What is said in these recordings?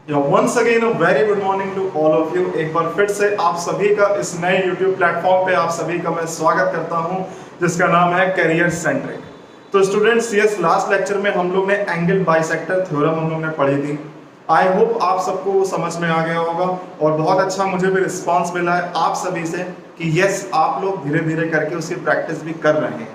Once again a very good morning to all of you. एक बार फिर से आप सभी का इस नए YouTube प्लेटफॉर्म पे आप सभी का मैं स्वागत करता हूं, जिसका नाम है करियर सेंट्रिक। तो स्टूडेंट्स, यस, लास्ट लेक्चर में हम लोग ने एंगल बाइसेक्टर थ्योरम हम लोग ने पढ़ी थी। आई होप आप सबको वो समझ में आ गया होगा और बहुत अच्छा मुझे भी रिस्पॉन्स मिला है आप सभी से कि यस, आप लोग धीरे धीरे करके उसकी प्रैक्टिस भी कर रहे हैं,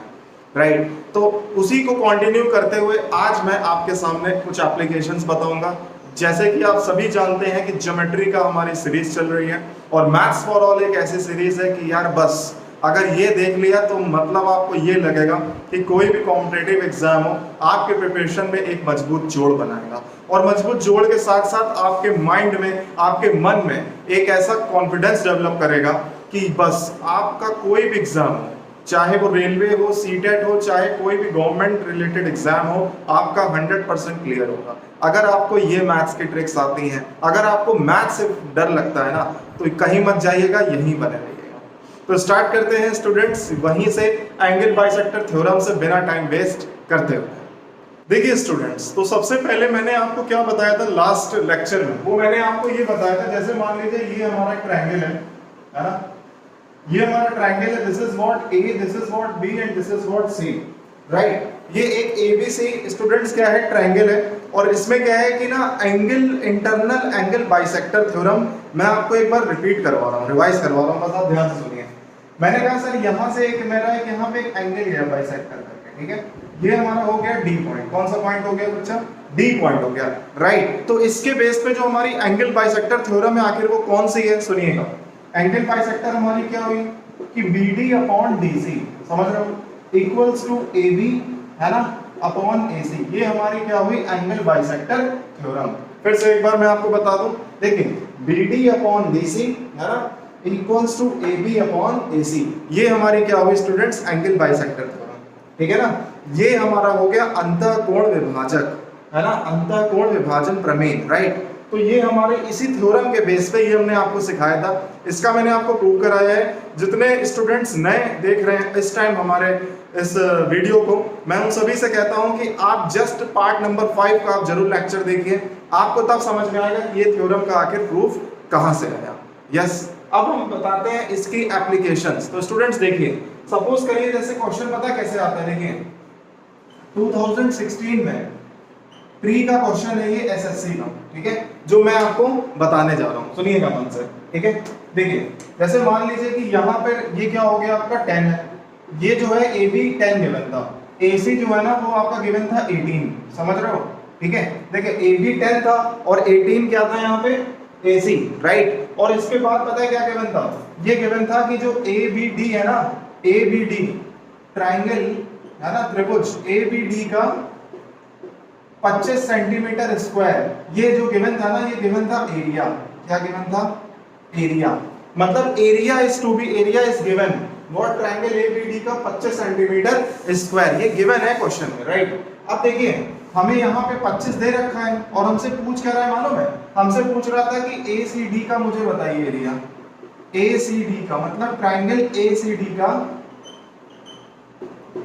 राइट। तो उसी को कंटिन्यू करते हुए आज मैं आपके सामने कुछ एप्लीकेशंस बताऊंगा। जैसे कि आप सभी जानते हैं कि ज्योमेट्री का हमारी सीरीज चल रही है और मैथ्स फॉर ऑल एक ऐसी सीरीज है कि यार बस अगर ये देख लिया तो मतलब आपको ये लगेगा कि कोई भी कॉम्पिटिटिव एग्जाम हो आपके प्रिपरेशन में एक मजबूत जोड़ बनाएगा और मजबूत जोड़ के साथ साथ आपके माइंड में, आपके मन में एक ऐसा कॉन्फिडेंस डेवलप करेगा कि बस आपका कोई भी एग्जाम हो, चाहे वो रेलवे हो, सीटेट हो, चाहे कोई भी गवर्नमेंट रिलेटेड एग्जाम हो, आपका 100% क्लियर होगा। अगर आपको ये मैथ्स की ट्रिक्स आती हैं, अगर आपको मैथ्स से डर लगता है ना, तो कहीं मत जाइएगा, यहीं बने रहिएगा। तो स्टार्ट करते हैं स्टूडेंट्स वहीं से एंगल बाइसेक्टर थ्योरम से बिना टाइम वेस्ट करते हुए। देखिए स्टूडेंट्स, तो सबसे पहले मैंने आपको क्या बताया था लास्ट लेक्चर में, वो मैंने आपको ये बताया था, जैसे मान लीजिए ये हमारा ट्रायंगल है ना, ये हमारा ट्रायंगल है, this is what A, this is what B and this is what C, right. ये एक एबीसी स्टूडेंट्स क्या है, ट्रायंगल है और इसमें क्या है कि ना angle, internal angle bisector theorem मैं आपको एक बार रिपीट करवा रहा हूँ, रिवाइज करवा रहा हूँ, बस आप ध्यान से सुनिए। मैंने कहा सर यहाँ से एक मेरा एक यहाँ पे एक एंगल गया बाइसेक्टर करके, ठीक है, ये हमारा हो गया डी पॉइंट। कौन सा पॉइंट हो गया बच्चा? डी पॉइंट हो गया, राइट। तो इसके बेस पे जो हमारी एंगल बाइसेक्टर थ्योरम है आखिर वो कौन सी है, सुनिएगा। एंगल बाइसेक्टर हमारी क्या हुई कि BD अपॉन DC, समझ रहे हो, इक्वल्स टू AB, है ना, अपॉन AC। ये हमारी क्या हुई, एंगल बाइसेक्टर थ्योरम। फिर से एक बार मैं आपको बता दूं, देखिए BD अपॉन DC, है ना, equals to AB upon AC। ये हमारी क्या हुई स्टूडेंट्स, एंगल बाइसेक्टर थ्योरम, ठीक है ना। ये हमारा हो गया अंतःकोण विभाजक, है ना, अंतःकोण विभाजन प्रमेय, राइट। तो ये हमारे इसी थ्योरम के बेस पे ये हमने आपको सिखाया था, इसका मैंने आपको प्रूव कराया है। जितने स्टूडेंट्स नए देख रहे हैं इस टाइम हमारे इस वीडियो को, मैं उन सभी से कहता हूं कि आप जस्ट पार्ट नंबर 5 का आप जरूर लेक्चर देखिए, आपको तब समझ में आएगा कि ये थ्योरम का आखिर प्रूफ कहां से आया। यस, अब हम बताते हैं इसकी एप्लीकेशंस। तो स्टूडेंट्स देखिए, सपोज करिए जैसे क्वेश्चन पता कैसे आता है, देखिए 2016 में प्री का क्वेश्चन है ये SSC का, ठीक है, जो मैं आपको बताने जा रहा हूँ, सुनिएगा मन से, ठीक है। देखिए जैसे मान लीजिए कि यहाँ पे ये क्या हो गया आपका 10 है, ये जो है AB 10 गिवन था, AC जो है ना वो आपका गिवन था 18, समझ रहे हो, ठीक है। देखिए AB 10 था और 18 क्या था यहाँ पे, AC, राइट। और इसके बाद पता है क्या गिवन था, ये गिवन था कि जो ABD है ना, ABD ट्राइंगल है ना, त्रिभुज ABD का 25 सेंटीमीटर स्क्वायर, ये जो गिवन था ना, ये गिवन था एरिया। क्या गिवन था? एरिया। मतलब area is to be, area is given what triangle ABD का 25 सेंटीमीटर स्क्वायर, ये गिवन है क्वेश्चन में, राइट। अब देखिए हमें यहाँ पे 25 दे रखा है और हमसे पूछ क्या रहा है मालूम है, हमसे पूछ रहा था कि ACD का मुझे बताइए एरिया। ACD का मतलब ट्रायंगल ACD का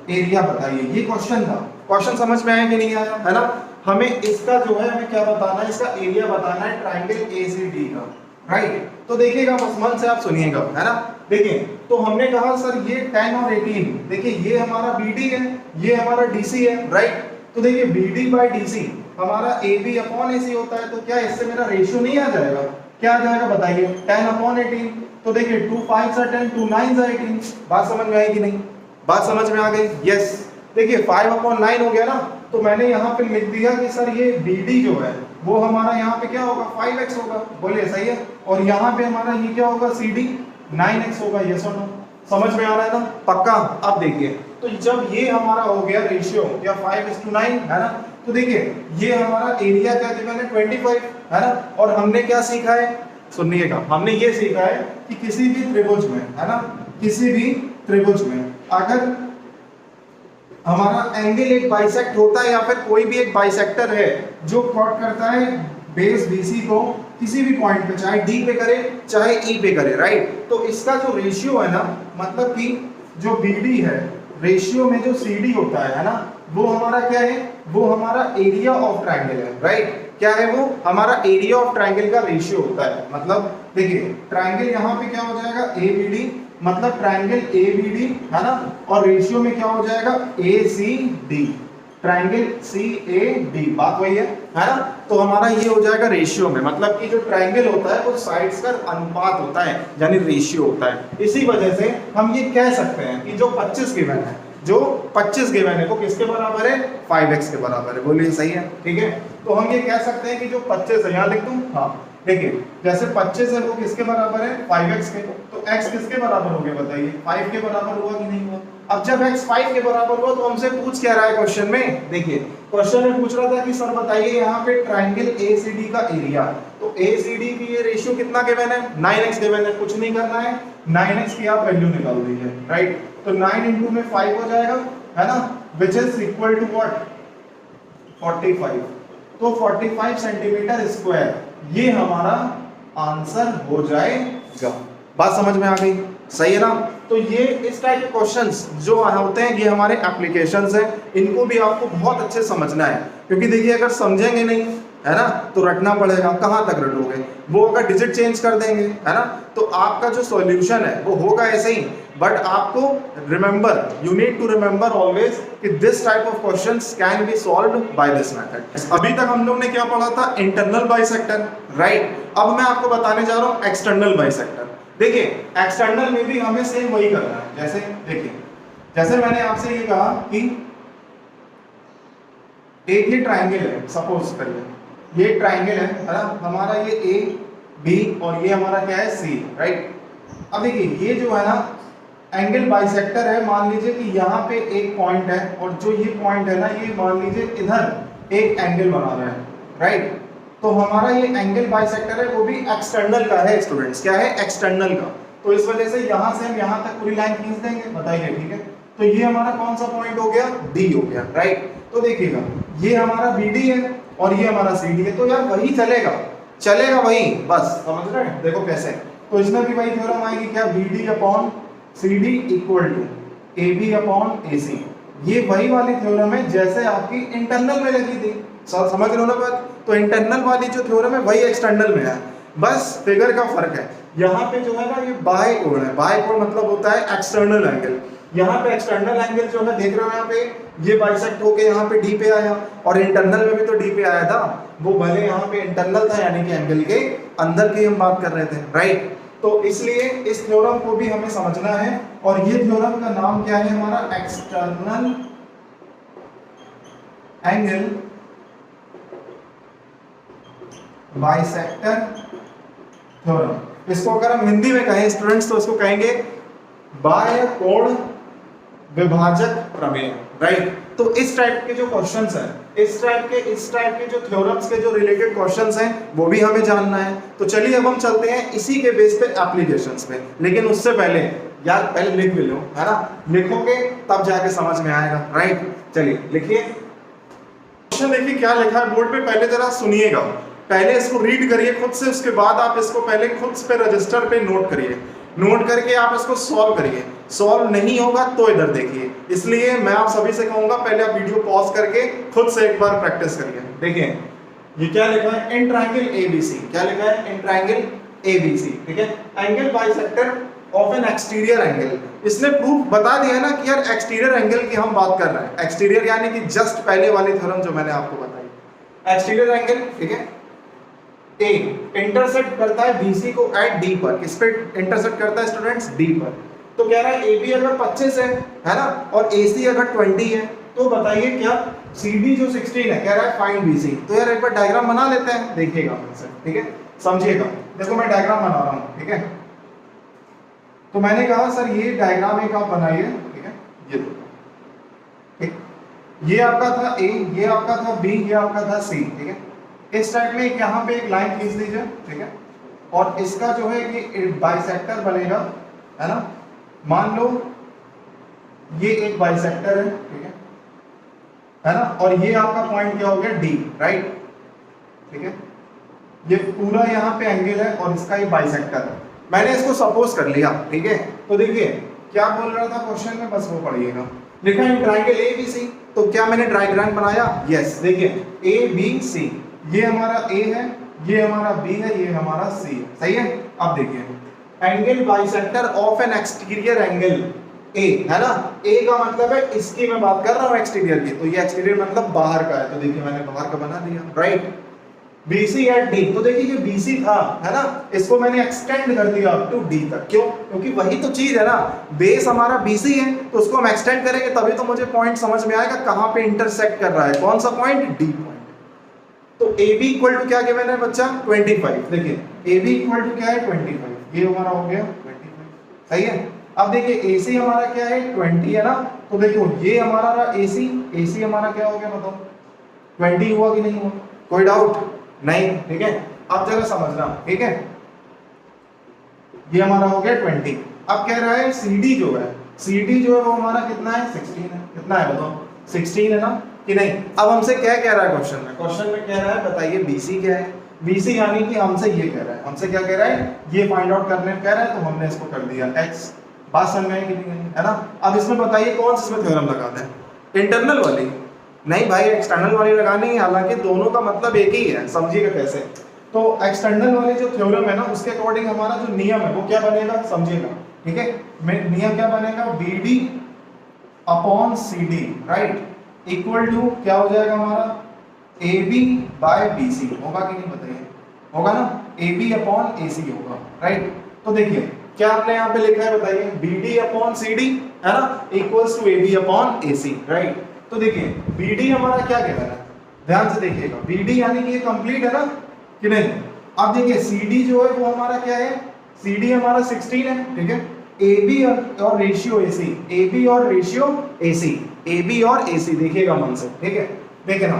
एरिया बताइए, ये क्वेश्चन था। क्वेश्चन समझ में आया कि नहीं आया, है ना। हमें इसका जो है हमें क्या बताना है, इसका एरिया बताना है ट्रायंगल ACD का, राइट। तो देखिएगा बस मन से आप सुनिएगा, है ना। देखिए तो हमने कहा सर ये 10 और 18, देखिए ये हमारा BD है, ये हमारा DC है, राइट। तो देखिए BD बाई DC हमारा AB अपॉन AC होता है, तो क्या इससे मेरा रेशियो नहीं आ जाएगा? क्या आ जाएगा बताइए, 10 अपॉन 18। तो देखिए 2 5 are 10, 2 9 are 18। बात समझ में आई कि नहीं? बात समझ में आ गई? यस। देखिए 5 अपॉन 9 हो गया ना, तो मैंने यहाँ पे लिख दिया कि सर ये BD जो है वो हमारा यहाँ पे क्या होगा, 5x होगा, बोलिए सही है। और यहाँ पे हमारा ये क्या होगा, CD 9x होगा, यस और नो, समझ में आ रहा है ना, पक्का। अब देखिए तो जब ये हमारा हो गया रेशियो या 5:9, है ना, तो देखिए ये हमारा एरिया क्या गिवन है, 25, है ना। और हमने क्या सीखा है, सुनिएगा, हमने ये सीखा है कि किसी भी त्रिभुज में, है ना, किसी भी त्रिभुज में अगर हमारा एंगल एक बाइसेक्ट होता है या फिर कोई भी एक बाइसेक्टर है जो कट करता है बेस BC को किसी भी पॉइंट पे, चाहे D पे करे चाहे E पे करे, राइट। तो इसका जो रेशियो है ना, मतलब कि जो BD है रेशियो में जो CD होता है ना, वो हमारा क्या है, वो हमारा एरिया ऑफ ट्रायंगल है, राइट। क्या है वो, हमारा एरिया ऑफ ट्राइंगल का रेशियो होता है। मतलब देखिए ट्राइंगल यहाँ पे क्या हो जाएगा ABD, मतलब ट्राइंगल ABD है ना, और रेशियो में क्या हो जाएगा ACD, ट्राइंगल CAD, बात वही है ना। तो हमारा ये हो जाएगा रेशियो में, मतलब कि जो ट्राइंगल होता है वो साइड्स का अनुपात होता है, यानी रेशियो होता है। इसी वजह से हम ये कह सकते हैं कि जो 25 गिवन है, जो 25 गिवन है वो किसके बराबर है, 5x के बराबर है। बोलिए सही है, ठीक है। तो हम ये कह सकते हैं कि जो 25 है, यहाँ लिख दूं, हाँ देखिए जैसे 25 है वो किसके बराबर है, 5x के। तो x किसके बराबर हो गया बताइए, 5 के बराबर हुआ कि नहीं हुआ। अब जब x 5 के बराबर हुआ तो हमसे पूछ क्या रहा है क्वेश्चन में, देखिए क्वेश्चन में पूछ रहा था कि सर बताइए यहाँ पे ट्राइंगल ACD का एरिया, तो ACD की ये रेशियो कितना गिवन है, 9x गिवन है। कुछ नहीं करना है, 9x की आप वैल्यू निकाल दीजिए, राइट। तो 9 इंटू में 5 हो जाएगा, है ना, which is equal to what, 45। तो 45 सेंटीमीटर स्क्वायर ये हमारा आंसर हो जाएगा। बात समझ में आ गई, सही है ना। तो ये इस टाइप के क्वेश्चंस जो होते हैं ये हमारे एप्लीकेशंस हैं, इनको भी आपको बहुत अच्छे समझना है, क्योंकि देखिए अगर समझेंगे नहीं है ना तो रटना पड़ेगा, कहाँ तक रटोगे। वो अगर डिजिट चेंज कर देंगे है ना तो आपका जो सॉल्यूशन है वो होगा ऐसे ही, बट आपको remember, you need to remember always कि this type of questions can be solved by this method. अभी तक हम लोग ने क्या पढ़ा था, इंटरनल बाइसेक्टर, राइट। अब मैं आपको बताने जा रहा हूँ एक्सटर्नल बाइसेक्टर। देखिए एक्सटर्नल में भी हमें सेम वही करना है। जैसे देखिए, जैसे मैंने आपसे ये कहा कि एक ही ट्राइंगल है, सपोज करिए ये ट्राइंगल है ना, हमारा ये AB और ये हमारा क्या है C, राइट। अब देखिए ये जो है ना एंगल बाइसेक्टर है, मान लीजिए कि यहाँ पे एक पॉइंट है और जो ये पॉइंट है ना ये मान लीजिए इधर एक एंगल बना रहा है, राइट। तो हमारा ये एंगल बाइसेक्टर है वो भी एक्सटर्नल का है स्टूडेंट्स, क्या है, एक्सटर्नल का। तो इस वजह से यहाँ से हम यहाँ तक पूरी लाइन खींच देंगे, बताइए, ठीक है। तो ये हमारा कौन सा पॉइंट हो गया, D हो गया, राइट। तो देखिएगा ये हमारा BD है और ये हमारा CD है, तो यार वही चलेगा, चलेगा वही, बस समझ रहे हैं। देखो कैसे, तो इसमें भी वही थ्योरम आएगी, क्या, BD upon CD equal to AB upon AC। ये वही वाली थ्योरम है जैसे आपकी इंटरनल में लगी थी, समझ रहे हो ना बात। तो इंटरनल वाली जो थ्योरम है वही एक्सटर्नल में है, बस फिगर का फर्क है। यहाँ पे जो है ना ये बाह्य कोण है, बाह्य कोण मतलब होता है एक्सटर्नल एंगल। यहाँ पे एक्सटर्नल एंगल जो है देख रहे हो यहाँ पे ये बाइसेक्ट होके यहाँ पे D पे आया, और इंटरनल में भी तो D पे आया था, वो भले यहाँ पे इंटरनल था यानी कि एंगल के अंदर की हम बात कर रहे थे, राइट। तो इसलिए इस थ्योरम को भी हमें समझना है, और ये थ्योरम का नाम क्या है हमारा, एक्सटर्नल एंगल बाइसेक्टर थ्योरम। इसको अगर हम हिंदी में कहें स्टूडेंट्स तो इसको कहेंगे बाह्य कोण विभाजक प्रमेय, राइट। तो इस टाइप के जो क्वेश्चंस हैं, इस टाइप के जो थ्योरम्स के जो रिलेटेड क्वेश्चंस हैं वो भी हमें जानना है। तो चलिए अब हम चलते हैं इसी के बेस पे एप्लीकेशंस पे, लेकिन उससे पहले यार पहले लिख भी लो, है ना, लिखोगे तब जाके समझ में आएगा, राइट। चलिए लिखिए क्वेश्चन, देखिए क्या लिखा है बोर्ड पे, पहले जरा सुनिएगा, पहले इसको रीड करिए खुद से, उसके बाद आप इसको पहले खुद पे रजिस्टर पे नोट करिए, नोट करके आप इसको सॉल्व करिए। सॉल्व नहीं होगा तो इधर देखिए, इसलिए मैं आप सभी से कहूंगा पहले आप वीडियो पॉज करके खुद से एक बार प्रैक्टिस करिए। देखिए ये क्या लिखा है, इन ट्राइंगल ABC, क्या लिखा है, इन ट्राइंगल ABC, ठीक है, angle bisector of N exterior angle. इसने प्रूफ बता दिया ना कि यार एक्सटीरियर एंगल की हम बात कर रहे हैं, एक्सटीरियर यानी कि जस्ट पहले वाली थ्योरम जो मैंने आपको बताई, एक्सटीरियर एंगल, ठीक है। A इंटरसेक्ट करता है BC को एट D पर, किस पे इंटरसेक्ट करता है स्टूडेंट्स, D पर। तो कह रहा है AB अगर 25 है ना, और AC अगर 20 है, तो बताइए क्या CD जो 16 है, कह रहा है फाइंड BC। तो यार एक बार डायग्राम बना लेते हैं, देखिएगा मुझसे, ठीक है, समझिएगा। देखो मैं डायग्राम बना रहा हूँ, ठीक है। तो मैंने कहा सर ये डायग्राम एक आप बनाइए, ठीक है, ये ठीक, ये आपका था A, ये आपका था B, ये आपका था C, ठीक है। इस टाइप में यहाँ पे एक लाइन खींच दीजिए, ठीक है, और इसका जो है कि बाइसेक्टर बनेगा, है ना। मान लो ये एक बाइसेक्टर है, ठीक है ना, और ये आपका पॉइंट क्या हो गया D, राइट, ठीक है। ये पूरा यहाँ पे एंगल है और इसका ये बाइसेक्टर है, मैंने इसको सपोज कर लिया, ठीक है। तो देखिए क्या बोल रहा था क्वेश्चन में, बस वो पढ़िएगा, लिखा है ट्राइंगल ABC। तो क्या मैंने डायग्राम बनाया, यस, देखिए ABC, ये हमारा ए है, ये हमारा बी है, ये हमारा सी है, सही है। अब देखिए angle bisector of N exterior angle A, है ना, ए का मतलब है इसकी मैं बात कर रहा हूँ एक्सटीरियर की, तो ये एक्सटीरियर मतलब बाहर का है, तो देखिए मैंने बाहर का बना दिया, राइट। BC एट डी, तो देखिए ये BC था, है ना, इसको मैंने एक्सटेंड कर दिया अप टू डी तक, क्यों? क्योंकि वही तो चीज है ना, बेस हमारा BC है, तो उसको हम एक्सटेंड करेंगे तभी तो मुझे पॉइंट समझ में आएगा कहां पे इंटरसेक्ट कर रहा है, कौन सा पॉइंट, डी पॉइंट। तो AB इक्वल टू क्या गिवन है बच्चा, 25। देखिए AB इक्वल टू क्या है, 25, ये हमारा हो गया 25, सही है। अब देखिए AC हमारा क्या है, 20 है ना, तो देखो ये हमारा रहा AC हमारा क्या हो गया बताओ, 20 हुआ कि नहीं हुआ, कोई डाउट नहीं, ठीक है। अब जरा समझना, ठीक है, ये हमारा हो गया 20। अब कह रहा है CD जो है वो हमारा कितना है, 16 है, कितना है बताओ, 16 है ना कि नहीं। अब हमसे क्या कह रहा है क्वेश्चन में कह रहा है बताइए BC क्या है, BC यानी कि हमसे ये कह रहा है, हमसे क्या कह रहा है, ये फाइंड आउट करने कह रहा है, तो हमने इसको कर दिया x। बात समझ में आई कि नहीं, है ना। अब इसमें बताइए कौन सा इसमें थ्योरम लगाना है, इंटरनल वाली नहीं भाई, एक्सटर्नल वाली लगानी है, हालांकि दोनों का मतलब एक ही है, समझिएगा कैसे। तो एक्सटर्नल वाली जो थ्योरम है ना, उसके अकॉर्डिंग हमारा जो नियम है वो क्या बनेगा, समझिएगा, ठीक है। नियम क्या बनेगा, BD upon CD, right, equal to क्या हो जाएगा हमारा, AB बाय BC, होगा कि नहीं बताइए, होगा ना, AB अपॉन AC होगा, राइट। तो देखिए क्या आपने यहाँ पे लिखा है बताइए, BD अपॉन CD, है ना, equals to AB upon AC, right. तो देखिए BD हमारा क्या कह रहा है, ध्यान से देखिएगा, BD यानी कि ये कंप्लीट है ना कि नहीं। अब देखिए CD जो है वो हमारा क्या है, CD हमारा 16 है, ठीक है। AB और रेशियो AC, AB और रेशियो AC, AB और AC देखिएगा मन से, ठीक है, देखे ना।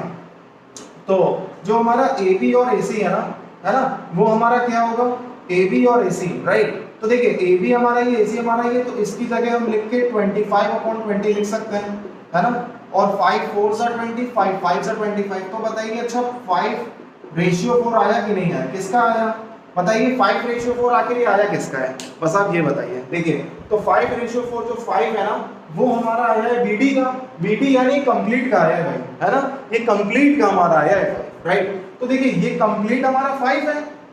तो जो हमारा AB और AC है ना, वो हमारा क्या होगा, AB और AC, राइट। तो देखिए AB हमारा ये, AC हमारा ये, तो इसकी जगह हम लिख के 25/20 लिख सकते हैं, है ना। और 5 4 सा 20, 5 5 सा 25, तो बताइए अच्छा 5:4 आया कि नहीं आया, किसका आया बताइए, 5:4 आखिर ये आया किसका है, बस आप ये बताइए। देखिए तो 5:4 जो 5 है ना, वो हमारा आया है BD का, BD यानी कंप्लीट का आया है भाई, है ना, ये कंप्लीट का हमारा आया है, राइट। तो देखिए ये कंप्लीट हमारा 5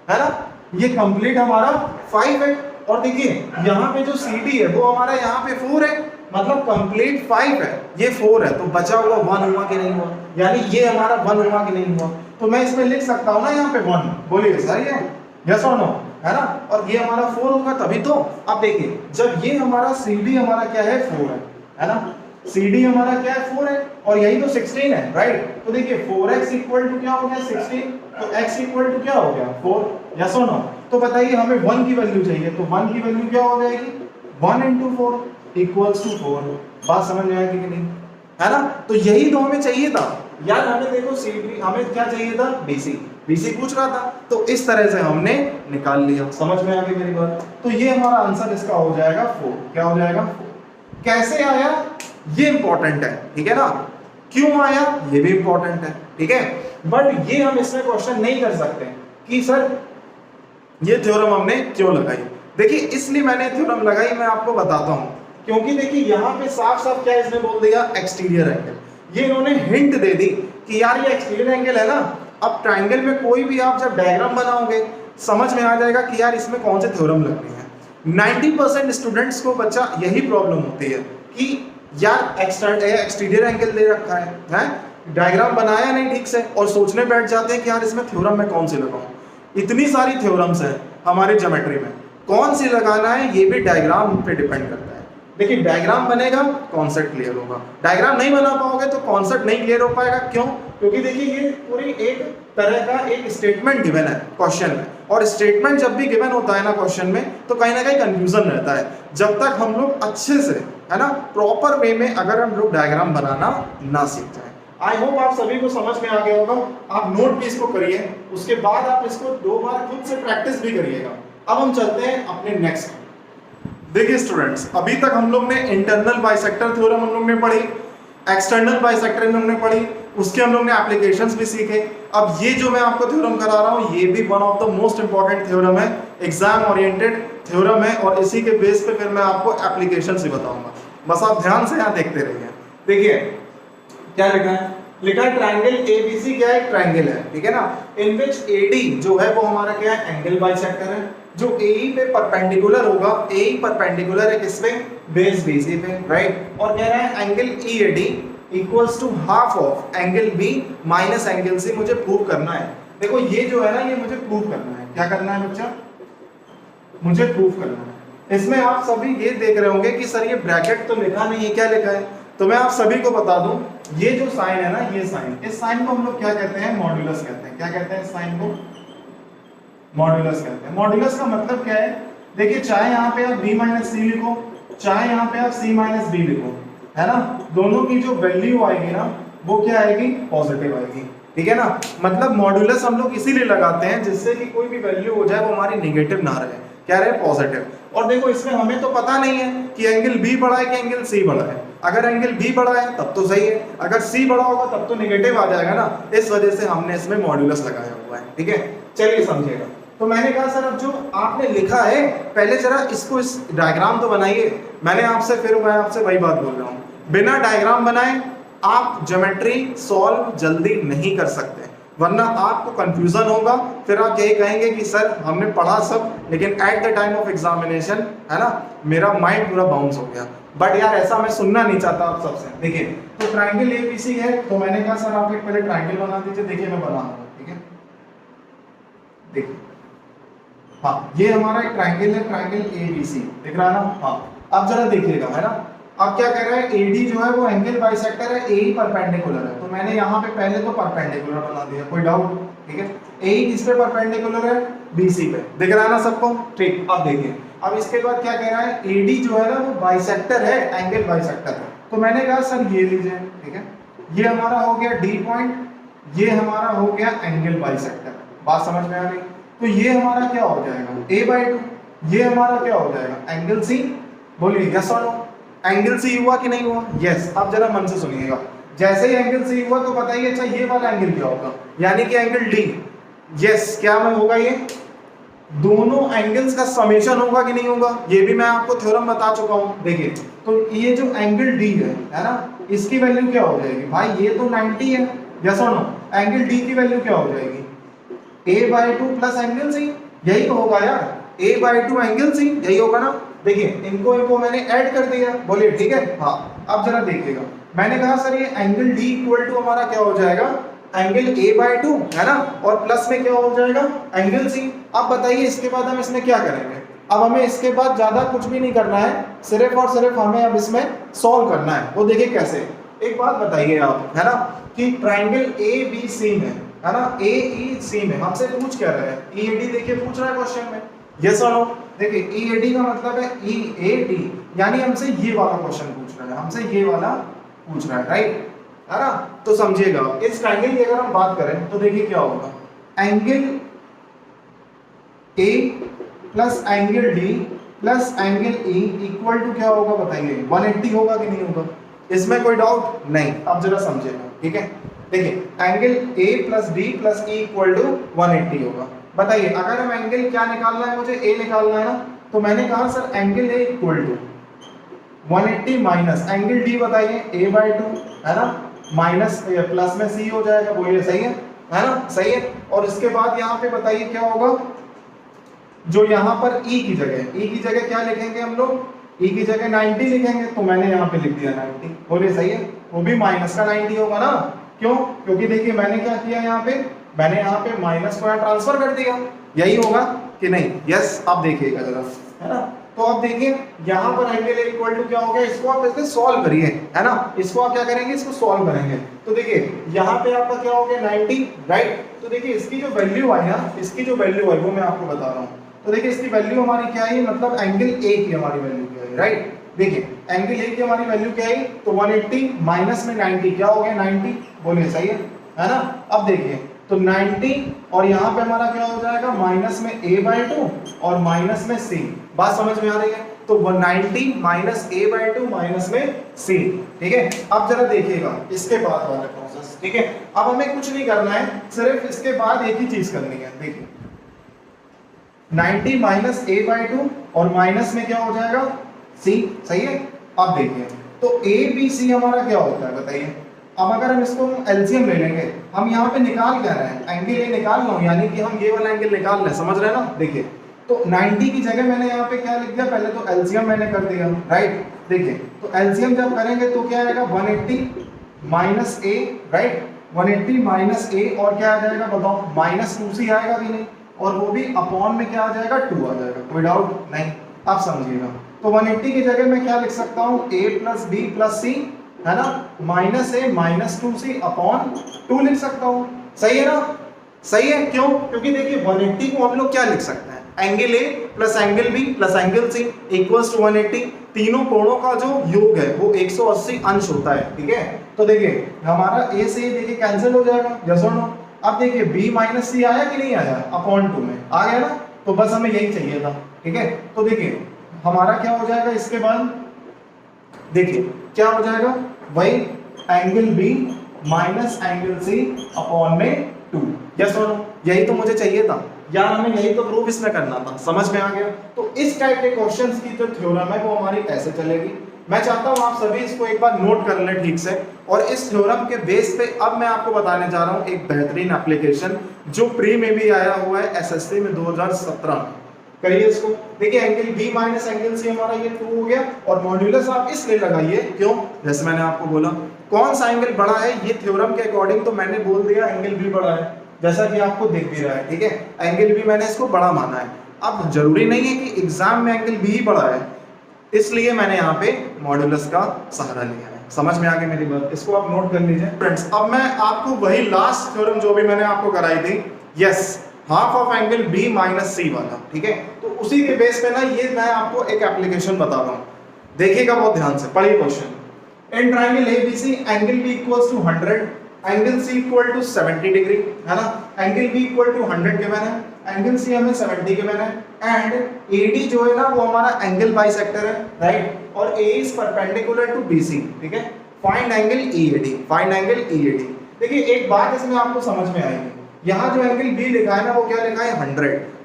है ना, ये कंप्लीट हमारा 5 है। और देखिए यहाँ पे जो CD है वो हमारा यहाँ पे 4 है, मतलब कंप्लीट 5 है, ये 4 है, तो बचा हुआ 1 हुआ कि नहीं हुआ, यानी ये हमारा 1 हुआ कि नहीं हुआ। तो मैं इसमें लिख सकता हूँ ना यहाँ पे 1, बोलिए सही है, यस और नो, है ना। और ये हमारा 4 होगा तभी तो। अब देखिए जब ये हमारा CD हमारा क्या है, 4 है ना, CD हमारा क्या है, 4 है, और यही तो 16 है, राइट। तो देखिए 4x इक्वल टू क्या हो गया, 16, तो x इक्वल टू क्या हो गया, 4, यस और नो। तो बताइए हमें 1 की वैल्यू चाहिए, तो 1 की वैल्यू क्या हो जाएगी, 1 × 4 इक्वल्स टू 4। बात समझ में आएगी कि नहीं, है ना। तो यही तो हमें चाहिए था यार, हमें देखो CD हमें क्या चाहिए था, BC पूछ रहा था, तो इस तरह से हमने निकाल लिया, समझ में आ गई मेरी बात। तो ये हमारा आंसर इसका हो जाएगा 4, क्या हो जाएगा 4। कैसे आया ये इंपॉर्टेंट है, ठीक है ना, क्यों आया ये भी इंपॉर्टेंट है, ठीक है। बट ये हम इसमें क्वेश्चन नहीं कर सकते कि सर ये थ्योरम हमने क्यों लगाई। देखिए इसलिए मैंने थ्योरम लगाई, मैं आपको बताता हूं, क्योंकि देखिए यहाँ पे साफ साफ क्या इसने बोल दिया, एक्सटीरियर एंगल। ये इन्होंने हिंट दे दी कि यार ये एक्सटीरियर एंगल है ना। अब ट्राइंगल में कोई भी आप जब डायग्राम बनाओगे समझ में आ जाएगा कि यार इसमें कौन से थ्योरम लगने हैं। 90% स्टूडेंट्स को बच्चा यही प्रॉब्लम होती है कि यार एक्सटीरियर एंगल दे रखा है, डायग्राम बनाया नहीं ठीक से, और सोचने बैठ जाते हैं कि यार इसमें थ्योरम मैं कौन सी लगाऊं। इतनी सारी थ्योरम्स है हमारी ज्योमेट्री में, कौन सी लगाना है ये भी डायग्राम पे डिपेंड करता है। देखिए डायग्राम बनेगा कॉन्सेप्ट क्लियर होगा, डायग्राम नहीं बना पाओगे तो कॉन्सेप्ट नहीं क्लियर हो पाएगा। क्यों? क्योंकि देखिए ये पूरी एक तरह का एक स्टेटमेंट गिवन है क्वेश्चन में, और स्टेटमेंट जब भी गिवन होता है ना क्वेश्चन में, तो कहीं ना कहीं कंफ्यूजन रहता है। जब तक हम लोग अच्छे से, है ना, प्रॉपर वे में अगर हम लोग डायग्राम बनाना ना सीख जाए। आई होप आप सभी को समझ में आ गया होगा। आप नोट भी इसको करिए, उसके बाद आप इसको 2 बार खुद से प्रैक्टिस भी करिएगा। अब हम चलते हैं अपने नेक्स्ट। देखिए स्टूडेंट्स, अभी तक हम लोग ने इंटरनल बाइसेक्टर थ्योरम हम लोग ने पढ़ी, एक्सटर्नल बाइसेक्टर हम लोग ने पढ़ी, उसके हम लोग ने एप्लीकेशंस भी सीखे। अब ये जो मैं आपको थ्योरम करा रहा हूँ ये भी one of the most important theorem है, एग्जाम ओरिएंटेड थ्योरम है, और इसी के बेस पे फिर मैं आपको एप्लीकेशंस भी बताऊंगा। बस आप ध्यान से यहाँ देखते रहिए। देखिए क्या लिखा है, लिखा है ट्रायंगल एबीसी क्या है, ट्रायंगल है, ठीक है ना, इन विच एडी जो है वो हमारा क्या है, एंगल बाइसेक्टर है, जो एई पे परपेंडिकुलर होगा, एई परपेंडिकुलर है किसपे, बेस बीसी पे, राइट, और कह रहा है angle EAD equals to half of angle B minus angle C मुझे प्रूव करना है। देखो ये जो है ना, ये मुझे प्रूव करना है, क्या करना है बच्चा, मुझे प्रूव करना है। इसमें आप सभी ये देख रहे होंगे कि सर ये ब्रैकेट तो लिखा नहीं है, क्या लिखा है, तो मैं आप सभी को बता दूं, ये जो साइन है ना, ये साइन, इस साइन को हम लोग क्या कहते हैं, मॉड्यूलस कहते हैं। क्या कहते हैं इस साइन को, मॉड्यूलस कहते हैं। मॉड्यूलस का मतलब क्या है, देखिए चाहे यहाँ पे आप b माइनस सी लिखो, चाहे यहाँ पे आप c माइनस बी लिखो, है ना, दोनों की जो वैल्यू आएगी ना वो क्या आएगी, पॉजिटिव आएगी, ठीक है ना। मतलब मॉड्यूलस हम लोग इसीलिए लगाते हैं जिससे कि कोई भी वैल्यू हो जाए वो हमारी नेगेटिव ना रहे, क्या रहे, पॉजिटिव। और देखो इसमें हमें तो पता नहीं है कि एंगल बी बड़ा है कि एंगल सी बड़ा है। अगर एंगल बी बड़ा है तब तो सही है, अगर सी बड़ा होगा तब तो नेगेटिव आ जाएगा ना, इस वजह से हमने इसमें मॉड्यूलस लगाया हुआ है, ठीक है। चलिए समझिएगा। तो मैंने कहा सर अब जो आपने लिखा है पहले जरा इसको, इस डायग्राम तो बनाइए। मैं आपसे वही बात बोल रहा हूँ, बिना डायग्राम बनाए आप ज्योमेट्री सॉल्व जल्दी नहीं कर सकते, वरना आपको कंफ्यूजन होगा, फिर आप यही कहेंगे कि सर हमने पढ़ा सब, लेकिन at the time of examination है ना मेरा माइंड पूरा बाउंस हो गया। बट यार ऐसा मैं सुनना नहीं चाहता आप सबसे। देखिए तो ट्रायंगल एबीसी है, तो मैंने कहा सर आप एक पहले ट्रायंगल बना दीजिए। देखिए मैं बना दूंगा, ठीक है, देखिए हाँ ये हमारा एक ट्रायंगल है, ट्रायंगल एबीसी दिख रहा है ना। हाँ अब जरा देखिएगा, है ना, अब क्या कर रहा है, एडी जो है वो एंगल बाइसेक्टर है, एई परपेंडिकुलर है, तो मैंने यहाँ पे पहले तो परपेंडिकुलर बना दिया, कोई डाउट, ठीक है। एई किस पे परपेंडिकुलर है, बीसी पे, दिख रहा है ना सबको, ठीक। अब देखिए अब इसके बाद क्या कह रहा है, एडी जो है ना वो बाइसेक्टर है, एंगल बाइसेक्टर है, तो मैंने कहा सर ये लीजिए, ठीक है, ये हमारा हो गया डी पॉइंट, ये हमारा हो गया एंगल बाइसेक्टर, बात समझ में आ गई। तो ये हमारा क्या हो जाएगा, a/2, ये हमारा क्या हो जाएगा, एंगल सी, बोलिए यस और नो, एंगल सी हुआ कि नहीं हुआ, यस। अब जरा मन से सुनिएगा, जैसे ही एंगल सी हुआ तो बताइए अच्छा ये वाला एंगल क्या होगा, यानी कि एंगल डी, यस क्या में होगा, ये दोनों एंगल्स का समेशन होगा कि नहीं होगा, ये भी मैं आपको थ्योरम बता चुका हूं। देखिए तो ये जो एंगल डी है ना, इसकी वैल्यू क्या हो जाएगी, भाई ये तो 90 है, यस और नो, एंगल डी की वैल्यू क्या हो जाएगी, a/2 प्लस एंगल सी, यही तो होगा यार, a/2 एंगल सी, यही होगा ना। देखिए इनको मैंने ऐड कर दिया, बोलिए ठीक है। हाँ अब जरा देखिएगा, मैंने कहा सर ये एंगल डी इक्वल टू हमारा क्या हो जाएगा, एंगल a/2 है ना, और प्लस में क्या हो जाएगा, एंगल सी। अब बताइए इसके बाद हम इसमें क्या करेंगे, अब हमें इसके बाद ज्यादा कुछ भी नहीं करना है, सिर्फ और सिर्फ हमें अब इसमें सॉल्व करना है। वो देखिए कैसे, एक बात बताइए आप, है ना, कि ट्राइंगल ABC में, है ना, AEC में हमसे पूछ क्या रहा है, EAD देखिए पूछ रहा है क्वेश्चन में, यस और नो। देखिए EAD का मतलब है EAD, यानी हमसे ये वाला क्वेश्चन पूछ रहा है, हमसे ये वाला पूछ रहा है, राइट, है ना। तो समझिएगा इस ट्रायंगल की अगर हम बात करें तो देखिए क्या होगा, angle A plus angle D plus angle E equal to क्या होगा बताइए, 180 होगा कि नहीं होगा, इसमें कोई डाउट नहीं। अब जरा समझिएगा, ठीक है। देखिए angle A plus D plus E equal to 180 होगा। बताइए अगर हम एंगल क्या निकालना है, मुझे A निकालना है ना, तो मैंने कहा sir angle A equal to 180 minus angle D बताइए a/2, है ना, माइनस प्लस में C हो जाएगा, बोलिए सही है ना, सही है। और इसके बाद यहाँ पे बताइए क्या होगा, जो यहाँ पर E की जगह क्या लिखेंगे हम लोग, E की जगह 90 लिखेंगे, तो मैंने यहाँ पे लिख दिया 90, बोलिए सही है, वो भी माइनस का 90 होगा ना, क्यों, क्योंकि देखिए मैंने क्या किया यहाँ पे, मैंने यहाँ पे माइनस को ट्रांसफर कर दिया, यही होगा कि नहीं, यस। अब देखिएगा जरा, है ना, तो अब देखिए यहाँ पर एंगल A इक्वल टू क्या हो गया, इसको आप ऐसे सॉल्व करिए, है ना, इसको आप क्या करेंगे, इसको सॉल्व करेंगे, तो देखिए यहाँ पे आपका क्या हो गया 90, राइट। तो देखिए इसकी जो वैल्यू आई ना, इसकी जो वैल्यू आई वो मैं आपको बता रहा हूँ। तो देखिए इसकी वैल्यू हमारी क्या आई, मतलब एंगल A की हमारी वैल्यू क्या है, राइट। देखिए एंगल A की हमारी वैल्यू क्या आई, तो 180 माइनस में 90 क्या हो गया 90, बोलिए सही है ना। अब देखिए तो 90 और यहाँ पे हमारा क्या हो जाएगा, माइनस में a/2 और माइनस में c, बात समझ में आ रही है। तो 190 माइनस a/2 माइनस में c, ठीक है। अब जरा देखिएगा इसके बाद वाला प्रोसेस, ठीक है। अब हमें कुछ नहीं करना है, सिर्फ इसके बाद एक ही चीज करनी है। देखिए 90 माइनस a/2 और माइनस में क्या हो जाएगा c, सही है। अब देखिए तो ABC हमारा क्या होता है बताइए, अब अगर हम इसको एलसीएम ले लेंगे, हम यहाँ पे निकाल क्या रहे हैं, एंगल ये निकाल लो, यानी कि हम ये वाला एंगल निकाल रहे हैं, समझ रहे हैं ना। देखिए तो 90 की जगह मैंने यहाँ पे क्या लिख दिया, पहले तो एलसीएम मैंने कर दिया, राइट। देखिए तो एलसीएम जब करेंगे तो क्या आएगा 180 माइनस ए, राइट, 180 माइनस ए, और क्या आ जाएगा बताओ, माइनस 2c आएगा कि नहीं, और वो भी अपॉन में क्या आ जाएगा 2 आ जाएगा, कोई डाउट नहीं, आप समझिएगा। तो 180 की जगह मैं क्या लिख सकता हूँ, a प्लस बी प्लस सी, है ना, माइनस ए माइनस 2c अपॉन 2 लिख सकता हूँ, सही है ना, सही है। क्यों, क्योंकि देखिए 180 को हम लोग क्या लिख सकते हैं, angle A plus angle B plus angle C equals to 180, तीनों कोणों का जो योग है वो 180 अंश होता है, ठीक है। तो देखिए हमारा ए से देखिए कैंसिल हो जाएगा, यस और नो। अब देखिए b माइनस सी आया कि नहीं आया, अपॉन 2 में आ गया ना, तो बस हमें यही चाहिए था, ठीक है। तो देखिए हमारा क्या हो जाएगा, इसके बाद देखिए क्या हो जाएगा, वही angle b minus angle c upon में 2, यस और नो, यही तो मुझे चाहिए था यार, हमें यही तो प्रूफ इसमें करना था, समझ में आ गया। तो इस टाइप के क्वेश्चंस की जो थ्योरम है वो हमारी ऐसे चलेगी। मैं चाहता हूं आप सभी इसको एक बार नोट कर लें ठीक से, और इस थ्योरम के बेस पे अब मैं आपको बताने जा रहा हूं एक बेहतरीन एप्लीकेशन जो प्री में भी आया हुआ है एसएससी में 2017 में। करिए इसको, देखिए angle B minus angle C हमारा ये 2 हो गया, और मॉड्यूलस आप इसलिए लगाइए, क्यों, जैसे मैंने आपको बोला कौन सा एंगल बड़ा है, ये थ्योरम के अकॉर्डिंग तो मैंने बोल दिया एंगल बी बड़ा है, जैसा कि आपको दिख भी रहा है, ठीक है, एंगल बी मैंने इसको बड़ा माना है। अब जरूरी नहीं है कि एग्जाम में एंगल बी ही बड़ा है, इसलिए मैंने यहाँ पे मॉड्यूलस का सहारा लिया है, समझ में आ गई मेरी बात, इसको आप नोट कर लीजिए फ्रेंड्स। अब मैं आपको वही लास्ट थ्योरम जो भी मैंने आपको कराई थी, yes, half of angle B minus C वाला, ठीक है, तो उसी के बेस पे ना ये मैं आपको एक एप्लीकेशन बता रहा हूँ, देखिएगा बहुत ध्यान से, पढ़िए question. In triangle ABC angle B equals to 100, angle C equal to 70 degree, है ना, angle B equal to 100 given है, एंगल सी हमें 70 गिवन है, एंड एडी जो है ना वो हमारा एंगल बाइसेक्टर है, राइट, और ए इज परपेंडिकुलर टू बीसी, ठीक है, find angle EAD, find angle EAD. देखिए एक बात इसमें आपको समझ में आएगी, यहाँ जो एंगल बी लिखा है ना वो क्या लिखा है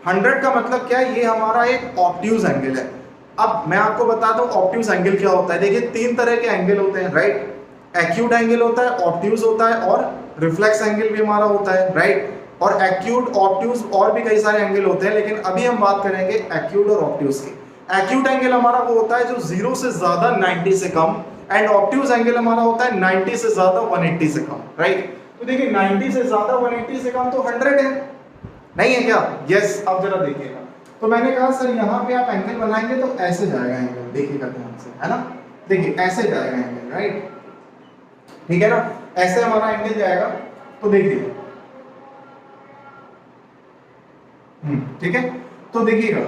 100 का मतलब क्या है, ये हमारा एक ऑब्ट्यूज एंगल है। अब मैं आपको बता दूं ऑब्ट्यूज एंगल क्या होता है, देखिए 3 तरह के एंगल होते हैं, राइट, एक्यूट एंगल होता है, ऑब्ट्यूज होता है, और रिफ्लेक्स एंगल भी हमारा होता है, राइट, और एक्यूट ऑब्ट्यूज और भी कई सारे एंगल होते हैं, लेकिन अभी हम बात करेंगे एक्यूट और ऑब्ट्यूज की। एक्यूट एंगल हमारा वो होता है जो 0 से ज्यादा 90 से कम, एंड ऑब्ट्यूज एंगल हमारा होता है 90 से ज्यादा 180 से कम, राइट। तो देखिए 90 से ज्यादा 180 से कम तो 100 है, नहीं है क्या, यस। अब जरा देखिएगा, तो मैंने कहा सर यहाँ पे आप एंगल बनाएंगे तो ऐसे जाएगा एंगल, देखिएगा ध्यान से, है ना, देखिए ऐसे जाएगा एंगल, राइट, ठीक है ना, ऐसे हमारा एंगल जाएगा। तो देखिए ठीक है, तो देखिएगा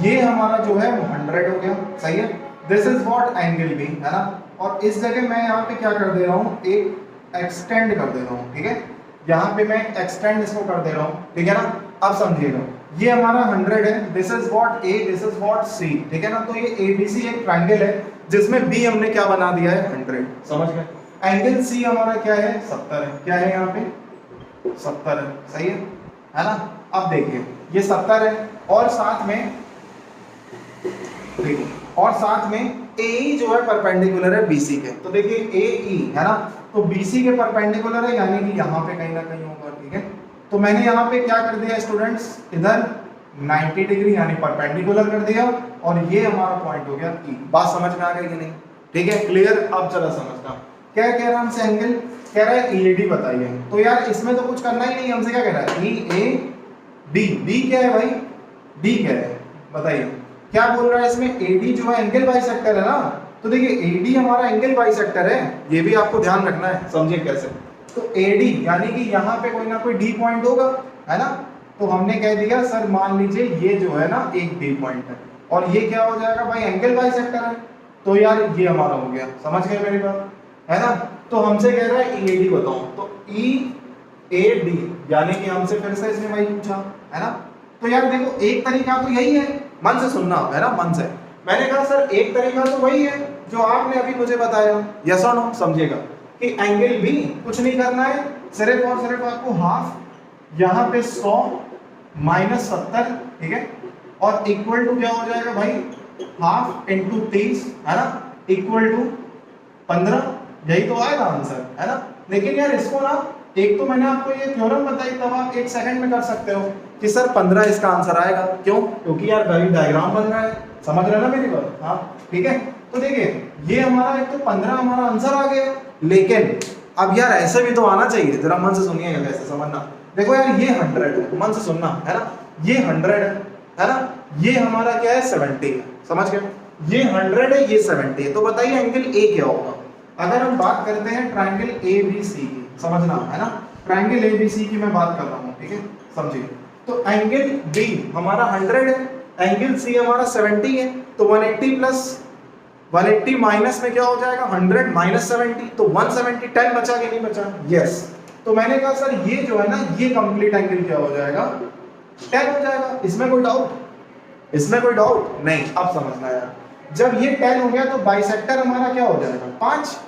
ये हमारा जो है 100 हो गया, सही है, this is what angle B, है ना, और इस जगह मैं यहाँ पे क्या कर दे रहा हूँ, एक एक्सटेंड कर दे रहा हूँ, ठीक है, यहाँ पे मैं एक्सटेंड इसको कर दे रहा हूँ, ठीक है ना। अब समझिएगा ये हमारा 100 है, this is what A, this is what C, ठीक है ना, तो ये एबीसी एक ट्रायंगल है जिसमें बी हमने क्या बना दिया है 100, समझ गए। एंगल सी हमारा क्या है 70 है, क्या है यहाँ पे 70 है, सही है ना। अब देखिए ये 70 है, और साथ में देखिए, और साथ में AE जो है परपेंडिकुलर है BC के, तो देखिए AE है ना, तो BC के परपेंडिकुलर है, यानी कि यहाँ पे कहीं ना कहीं होगा, ठीक है। तो मैंने यहाँ पे क्या कर दिया स्टूडेंट्स, इधर 90 डिग्री यानी परपेंडिकुलर कर दिया, और ये हमारा पॉइंट हो गया E। बात समझ में आ गई कि नहीं, ठीक है, क्लियर। अब चला समझना, क्या कह रहा है हमसे, एंगल कह रहा है EAD बताइए, तो यार इसमें तो कुछ करना ही नहीं, हमसे क्या कह रहा है EAD, B क्या है भाई, D क्या है बताइए, क्या बोल रहा है इसमें, AD जो है एंगल बाइसेक्टर है ना, तो देखिए AD हमारा एंगल बाइसेक्टर है, ये भी आपको ध्यान रखना है, समझिए कैसे। तो AD यानी कि यहाँ पे कोई ना कोई D पॉइंट होगा, है ना, तो हमने कह दिया सर मान लीजिए ये जो है ना एक D पॉइंट है, और ये क्या हो जाएगा भाई एंगल बाइसेक्टर है, तो यार ये हमारा हो गया, समझ गए मेरी बात, है ना। तो हमसे कह रहा है EAD बताओ, तो EAD यानी कि हमसे फिर से इसने भाई पूछा, है ना। तो यार देखो एक तरीका तो यही है, मन से सुनना है ना, मन से। मैंने कहा सर एक तरीका तो वही है जो आपने अभी मुझे बताया, यस और नो, समझिएगा कि एंगल भी कुछ नहीं करना है, सिर्फ और सिर्फ आपको हाफ यहाँ पे 100 माइनस 70, ठीक है, और इक्वल टू क्या हो जाएगा भाई हाफ इंटू 30, है ना, इक्वल टू 15, यही तो आएगा आंसर, है ना। लेकिन यार इसको ना, एक तो मैंने आपको ये थ्योरम बताई, तब आप 1 सेकंड में कर सकते हो कि सर 15 इसका आंसर आएगा। क्यों? क्योंकि यार वही डायग्राम बन रहा है, समझ रहे हो ना मेरी बात? हाँ ठीक है। तो देखिए ये हमारा एक तो 15 हमारा आंसर आ गया, लेकिन अब यार ऐसे भी तो आना चाहिए, जरा मन से सुनिएगा, कैसे समझना। देखो यार ये 100 है, मन से सुनना, है ना। ये 100 है ना, ये हमारा क्या है 70 है, समझ गए। ये 100 है, ये 70 है, तो बताइए एंगल ए क्या होगा। अगर हम बात करते हैं ट्रायंगल ABC की, समझना, है ना, ट्रायंगल ABC की मैं बात कर रहा हूँ, ठीक है, समझिए। तो एंगल B हमारा 100 है, एंगल C हमारा 70 है, तो 180 प्लस 180 माइनस में क्या हो जाएगा 100 माइनस 70, तो 170, 10 बचा कि नहीं बचा? यस। तो मैंने कहा सर ये जो है ना, ये कंप्लीट एंगल क्या हो जाएगा 10 हो जाएगा। इसमें कोई डाउट? इसमें कोई डाउट नहीं। अब समझना यार, जब ये 10 हो गया तो बाइसेक्टर हमारा क्या हो जाएगा 5।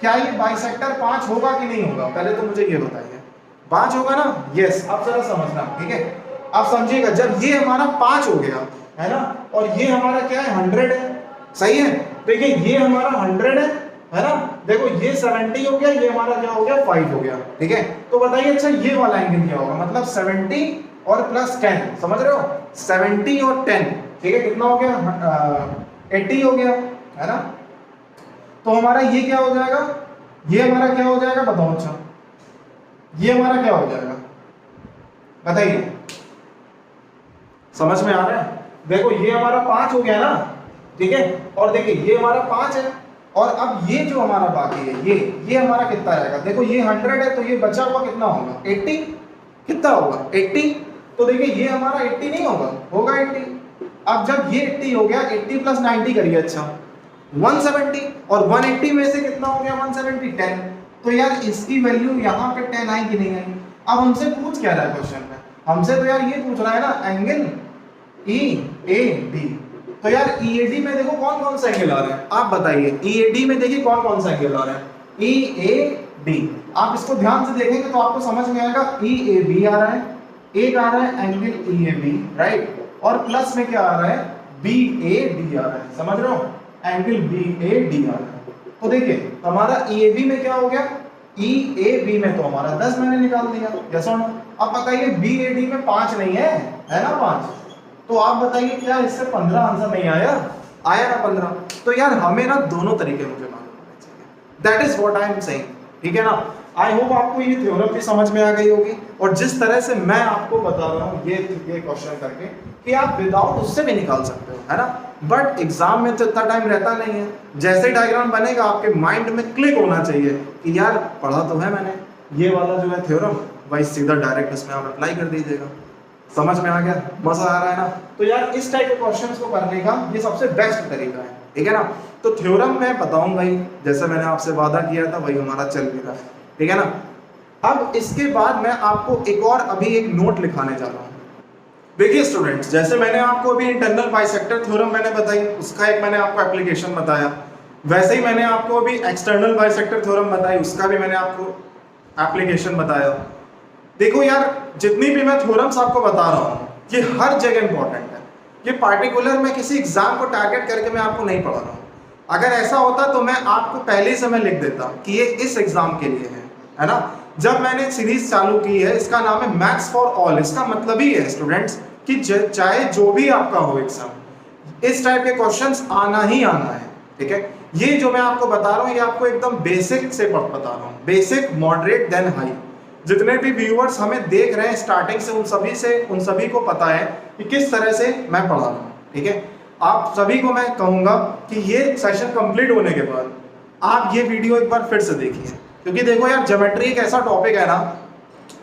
क्या ये बाइसेक्टर 5 होगा कि नहीं होगा? पहले तो मुझे ये बताइए, 5 होगा ना? यस। अब जरा समझना, ठीक है, अब समझिएगा, जब ये हमारा 5 हो गया, है ना, और ये हमारा क्या है 100 है, सही है। देखिए ये हमारा 100 है ना, देखो ये 70 हो गया, ये हमारा क्या हो गया 5 हो गया, ठीक है। तो बताइए अच्छा ये वाला एंगल क्या होगा, मतलब 70 और प्लस 10, समझ रहे हो, 70 और 10, ठीक है, कितना हो गया 80 हो गया, है ना। तो हमारा ये क्या हो जाएगा, ये हमारा क्या हो जाएगा बताओ। अच्छा ये हमारा क्या हो जाएगा बताइए, समझ में आ रहा है? देखो ये हमारा 5 हो गया ना, ठीक है, और देखिए ये हमारा 5 है, और अब ये जो हमारा बाकी है ये हमारा कितना रहेगा। देखो ये 100 है, तो ये बचा हुआ कितना होगा 80, कितना होगा 80। तो देखिए ये हमारा 80 नहीं होगा, होगा 80। अब जब ये 80 हो गया, 80 प्लस 90 करिए, अच्छा 170, और 180 में से कितना हो गया 170 10। तो यार इसकी वैल्यू यहाँ पे 10 आई कि नहीं आई? अब हमसे पूछ क्या रहा है क्वेश्चन में, हमसे तो यार ये पूछ रहा है ना एंगल EAD। तो यार EAD में देखो कौन कौन से एंगल आ रहे हैं, आप बताइए। EAD में देखिए कौन कौन से एंगल आ रहे हैं, EAD। आप इसको ध्यान से देखेंगे तो आपको समझ में आएगा, EAB आ रहा है, एक आ रहा है एंगल EAB, राइट, और प्लस में क्या आ रहा है BAD आ रहा है, समझ रहे हो, एंगल BAD आ रहा है। तो देखिए हमारा EAB में क्या हो गया, EAB में तो हमारा 10 मैंने निकाल दिया, यस और नो। अब बताइए BAD में 5 नहीं है, है ना 5, तो आप बताइए क्या इससे 15 आंसर नहीं आया? आया ना 15। तो यार हमें ना दोनों तरीके मुझे मालूम होने चाहिए, that is what I am saying, ठीक है ना। आई होप आपको ये थ्योरम भी समझ में आ गई होगी, और जिस तरह से मैं आपको बता रहा हूँ ये क्वेश्चन करके, कि आप विदाउट उससे भी निकाल सकते हो, है ना। बट एग्जाम में तो इतना टाइम रहता नहीं है, जैसे डायग्राम बनेगा आपके माइंड में क्लिक होना चाहिए कि यार पढ़ा तो है मैंने, ये वाला जो है थ्योरम, वही सीधा डायरेक्ट इसमें आप अप्लाई कर दीजिएगा। समझ में आ गया? मजा आ रहा है ना? तो यार इस टाइप के क्वेश्चंस को करने का ये सबसे बेस्ट तरीका है, ठीक है ना। तो थ्योरम मैं बताऊंगा ही, जैसे मैंने आपसे वादा किया था वही हमारा चल भी रहा है, ठीक है ना। अब इसके बाद मैं आपको एक और अभी एक नोट लिखाने जा रहा हूँ। देखिए स्टूडेंट्स, जैसे मैंने आपको अभी इंटरनल बाइसेक्टर थ्योरम मैंने बताई, उसका एक मैंने आपको एप्लीकेशन बताया, वैसे ही मैंने आपको अभी एक्सटर्नल बाइसेक्टर थ्योरम बताई, उसका भी मैंने आपको एप्लीकेशन बताया। देखो यार जितनी भी मैं थ्योरम्स आपको बता रहा हूँ ये हर जगह इंपॉर्टेंट है, ये पार्टिकुलर मैं किसी एग्जाम को टारगेट करके मैं आपको नहीं पढ़ा रहा हूँ। अगर ऐसा होता तो मैं आपको पहले से मैं लिख देता कि ये इस एग्जाम के लिए है ना। जब मैंने सीरीज चालू की है, इसका नाम है मैथ्स फॉर ऑल, इसका मतलब ही है स्टूडेंट्स कि चाहे जो भी आपका हो एग्जाम, इस टाइप के क्वेश्चंस आना ही आना है, ठीक है। ये जो मैं आपको बता रहा हूँ ये आपको एकदम बेसिक से बता रहा हूँ, बेसिक मॉडरेट देन हाई। जितने भी व्यूअर्स हमें देख रहे हैं स्टार्टिंग से उन सभी को पता है कि किस तरह से मैं पढ़ा रहा हूँ, ठीक है। आप सभी को मैं कहूँगा कि ये सेशन कंप्लीट होने के बाद आप ये वीडियो एक बार फिर से देखिए, क्योंकि देखो यार ज्योमेट्री एक ऐसा टॉपिक है ना,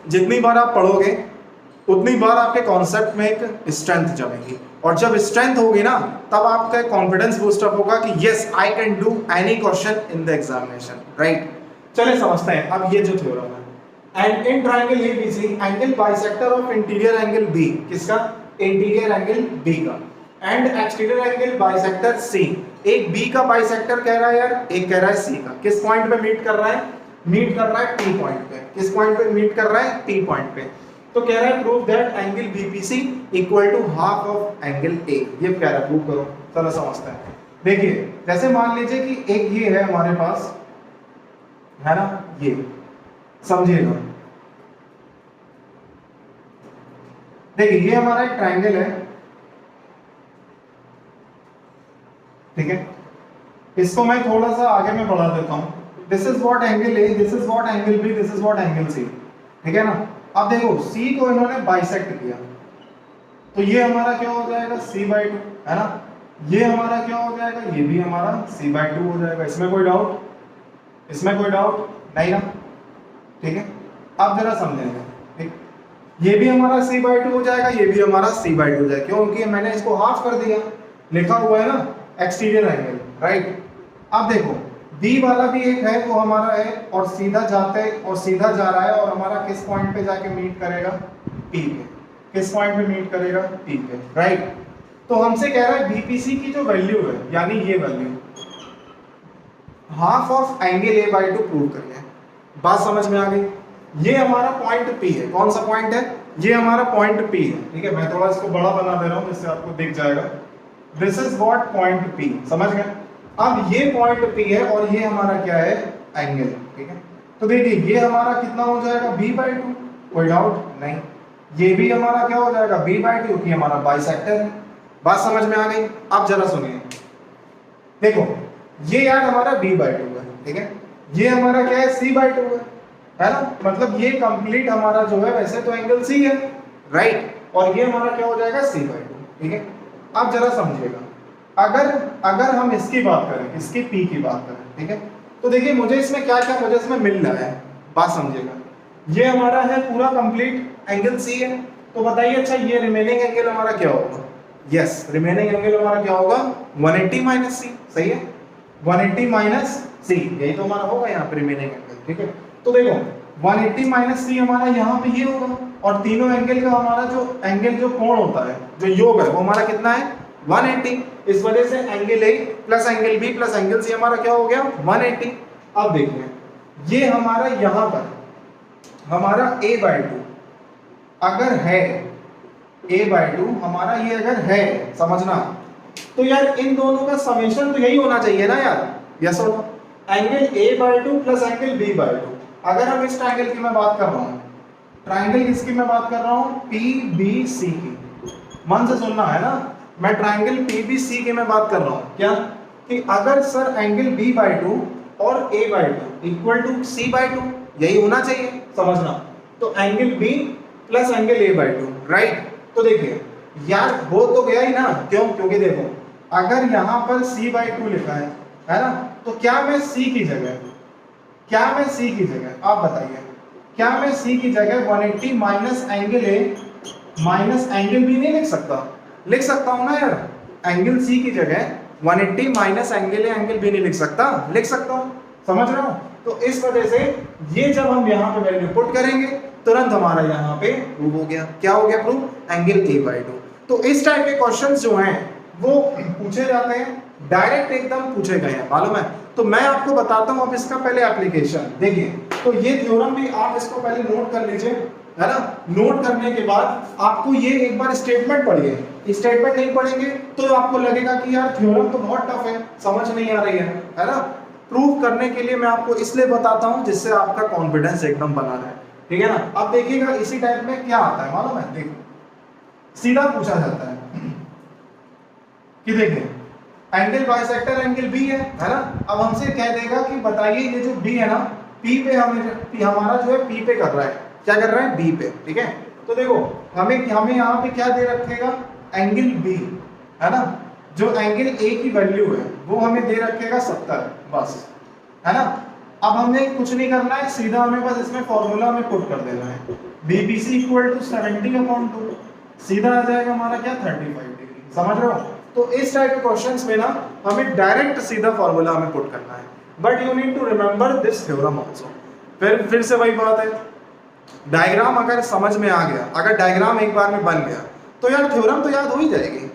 जितनी बार आप पढ़ोगे उतनी बार आपके कॉन्सेप्ट में एक स्ट्रेंथ जमेगी, और जब स्ट्रेंथ होगी ना तब आपका कॉन्फिडेंस बूस्टअप होगा कि yes I can do any question in the examination, right. चलिए समझते हैं अब ये जो थ्योरम है। And in triangle ABC angle bisector of interior angle B, किसका? इंटीरियर एंगल B का, and exterior angle bisector C। एक B का बाइसेक्टर कह रहा है यार, एक कह रहा है C का। किस पॉइंट पे मीट कर रहा है? मीट कर रहा है T पॉइंट पे। किस पॉइंट पे मीट कर रहा है? T पॉइंट पे। तो कह रहा है prove that angle BPC equal to half of angle A। ये कह रहा है प्रूव करो, चलो समझते हैं। देखिए जैसे मान लीजिए कि एक ये है हमारे पास, है ना, ये समझिएगा, देखिए ये हमारा एक ट्रायंगल है, ठीक है, इसको मैं थोड़ा सा आगे में बढ़ा देता हूं। This is what angle A, this is what angle B, this is what angle C, ठीक है ना। अब देखो सी को इन्होंने बाइसेक्ट किया, तो ये हमारा क्या हो जाएगा c/2, है ना, ये हमारा क्या हो जाएगा, ये भी हमारा c/2 हो जाएगा। इसमें कोई डाउट, इसमें कोई डाउट नहीं ना, ठीक है। अब जरा समझेंगे, ठीक, ये भी हमारा c/2 हो जाएगा, ये भी हमारा c/2 हो जाएगा, क्योंकि मैंने इसको हाफ कर दिया, लिखा हुआ है ना एक्सटीरियर एंगल, राइट। अब देखो बी वाला भी एक है, वो हमारा है और सीधा जाते और सीधा जा रहा है, और हमारा किस पॉइंट पे जाके मीट करेगा, पी पे। किस पॉइंट पे मीट करेगा, पी पे, राइट। तो हमसे कह रहा है बीपीसी की जो वैल्यू है, यानी ये value half of angle a/2 prove करिए। बात समझ में आ गई। ये हमारा पॉइंट पी है, कौन सा पॉइंट है, ये हमारा पॉइंट पी है, ठीक है। मैं थोड़ा इसको बड़ा बना दे रहा हूं जिससे आपको दिख जाएगा। This is what point P, समझ गए। अब ये पॉइंट पी है और ये हमारा क्या है, एंगल, ठीक है। तो देखिए ये हमारा कितना हो जाएगा, b/2, कोई डाउट नहीं। ये भी हमारा क्या हो जाएगा, b/2, क्योंकि हमारा बाइसेक्टर है। बात समझ में आ गई। अब जरा सुनिए, देखो ये यार हमारा b/2 है, ठीक है, ये हमारा क्या है, c/2 है ना, मतलब ये कंप्लीट हमारा जो है वैसे तो एंगल c है, राइट, और ये हमारा क्या हो जाएगा, c/2, ठीक है। अब जरा समझिएगा, अगर हम इसकी बात करें, इसकी p की बात करें, ठीक है, तो देखिए मुझे इसमें क्या क्या मुझे इसमें मिल रहा है। बात समझिएगा, ये हमारा है पूरा कंप्लीट एंगल c है, तो बताइए अच्छा ये रिमेनिंग एंगल हमारा क्या होगा, यस रिमेनिंग एंगल हमारा क्या होगा, 180 माइनस सी, सही है, 180 माइनस सी, यही तो हमारा होगा यहाँ पे रिमेनिंग एंगल, ठीक है। तो देखो 180 माइनस सी हमारा यहाँ पे ये होगा, और तीनों एंगल का हमारा जो एंगल जो कोण होता है, जो योग है, वो हमारा कितना है, 180। इस वजह से angle A plus angle B plus angle C हमारा क्या हो गया, 180। अब देखिए ये हमारा यहाँ पर हमारा a/2 अगर है, a/2 हमारा ये अगर है, समझना, तो यार इन दोनों का समेशन तो यही होना चाहिए ना यार, यस और no. Angle a/2 plus angle b/2, अगर हम इस ट्रायंगल की मैं बात कर रहा हूँ, ट्रायंगल किसकी मैं बात कर रहा हूँ, PBC की, मन से सुनना है ना, मैं ट्रायंगल PBC की मैं बात कर रहा हूँ, क्या कि अगर सर एंगल b/2 और a/2 इक्वल टू c/2, यही होना चाहिए, समझना। तो angle b plus angle a/2, right. तो देखिए यार हो तो गया ही ना, क्यों, क्योंकि देखो अगर यहाँ पर c/2 लिखा है ना, तो क्या मैं c की जगह आप बताइए, क्या मैं c की जगह 180 minus angle a minus angle b नहीं लिख सकता, लिख सकता हूं ना यार, एंगल c की जगह 180 minus angle a angle b नहीं लिख सकता, लिख सकता हूं, समझ रहे हो। तो इस वजह से ये जब हम यहाँ पे वैल्यू पुट करेंगे, तुरंत हमारा यहाँ पे प्रूव हो गया, क्या हो गया प्रूव, एंगल a/2। तो इस टाइप के क्वेश्चंस जो हैं वो पूछे जाते हैं, डायरेक्ट एकदम पूछे गए हैं, मालूम है। तो मैं आपको बताता हूँ अब इसका पहले एप्लीकेशन देखिए। तो ये थ्योरम भी आप इसको पहले नोट कर लीजिए, है ना। नोट करने के बाद आपको ये एक बार स्टेटमेंट पढ़िए, स्टेटमेंट नहीं पढ़ेंगे तो आपको लगेगा कि यार थ्योरम तो बहुत टफ है, समझ नहीं आ रही है ना। प्रूव करने के लिए मैं आपको इसलिए बताता हूँ जिससे आपका कॉन्फिडेंस एकदम बना रहे, ठीक है ना। अब देखिएगा इसी टाइप में क्या आता है मालूम है, देखो सीधा पूछा जाता है कि देखिए एंगल बाइसेक्टर एंगल बी है ना। अब हमसे कह देगा कि बताइए ये जो बी है ना, पी पे हमारा जो है पी पे कर रहा है, क्या कर रहा है, बी पे, ठीक है। तो देखो हमें यहाँ पे क्या दे रखेगा, एंगल बी, है ना। जो एंगल ए की वैल्यू है वो हमें दे रखेगा 70, बस, है ना। अब हमें कुछ नहीं करना है, सीधा हमें बस इसमें फॉर्मूला में पुट कर देना है, बीपीसी इक्वल टू 70/2, सीधा आ जाएगा हमारा क्या, 35 डिग्री, समझ रहे हो। तो इस टाइप के क्वेश्चंस में ना हमें डायरेक्ट सीधा फॉर्मूला में पुट करना है, but you need to remember this theorem also. फिर से वही बात है, डायग्राम अगर समझ में आ गया, अगर डायग्राम एक बार में बन गया तो यार थ्योरम तो याद हो ही जाएगी,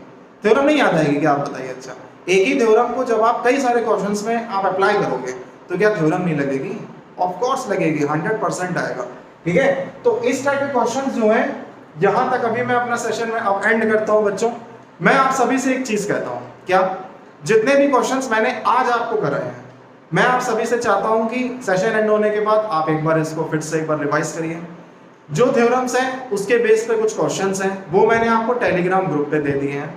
थ्योरम नहीं याद आएगी क्या, आप बताइए। अच्छा एक ही थ्योरम को जब आप कई सारे क्वेश्चंस में आप अप्लाई करोगे तो क्या थ्योरम नहीं लगेगी, ऑफ कोर्स लगेगी, 100% आएगा, ठीक है। तो इस टाइप के क्वेश्चंस जो हैं, यहाँ तक अभी मैं अपना सेशन में अब एंड करता हूँ बच्चों। मैं आप सभी से एक चीज कहता हूँ, क्या जितने भी क्वेश्चंस मैंने आज आपको कराए हैं, मैं आप सभी से चाहता हूं कि सेशन एंड होने के बाद आप एक बार इसको फिर से एक बार रिवाइज करिए। जो थ्योरम्स हैं उसके बेस पे कुछ क्वेश्चंस हैं, वो मैंने आपको टेलीग्राम ग्रुप पे दे दिए हैं।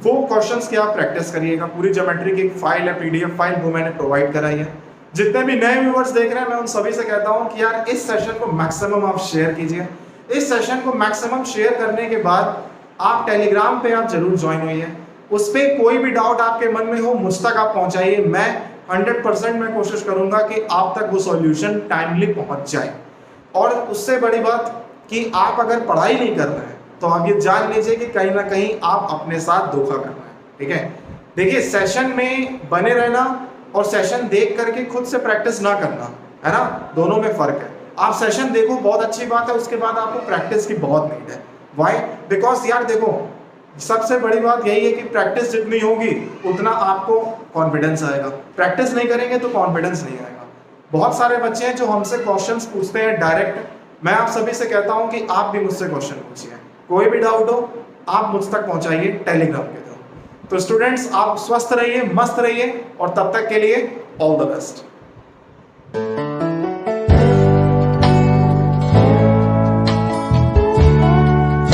वो क्वेश्चंस की आप प्रैक्टिस करिएगा। पूरी ज्योमेट्री की एक फाइल है, पीडीएफ फाइल, वो मैंने प्रोवाइड कराई है। जितने भी नए व्यूअर्स देख रहे हैं, मैं उन सभी से कहता हूं कि यार इस सेशन को मैक्सिमम आप शेयर कीजिए। इस सेशन को मैक्सिमम शेयर करने के बाद आप टेलीग्राम पे आप जरूर ज्वाइन होइए। उस पर कोई भी डाउट आपके मन में हो मुझ तक आप पहुंचाइए। मैं 100% मैं कोशिश करूंगा कि आप तक वो सॉल्यूशन टाइमली पहुंच जाए। और उससे बड़ी बात कि आप अगर पढ़ाई नहीं कर रहे हैं तो आप ये जान लीजिए कि कहीं ना कहीं आप अपने साथ धोखा कर रहे हैं। ठीक है, देखिए सेशन में बने रहना और सेशन देख करके खुद से प्रैक्टिस ना करना, है ना, दोनों में फर्क है। आप सेशन देखो बहुत अच्छी बात है, उसके बाद आपको प्रैक्टिस की बहुत नीड है। वाई? बिकॉज यार देखो, सबसे बड़ी बात यही है कि प्रैक्टिस जितनी होगी उतना आपको कॉन्फिडेंस आएगा। प्रैक्टिस नहीं करेंगे तो कॉन्फिडेंस नहीं आएगा। बहुत सारे बच्चे हैं जो हमसे क्वेश्चंस पूछते हैं डायरेक्ट। मैं आप सभी से कहता हूं कि आप भी मुझसे क्वेश्चन पूछिए, कोई भी डाउट हो आप मुझ तक पहुंचाइए टेलीग्राम के थ्रू। तो स्टूडेंट्स, आप स्वस्थ रहिए, मस्त रहिए और तब तक के लिए ऑल द बेस्ट।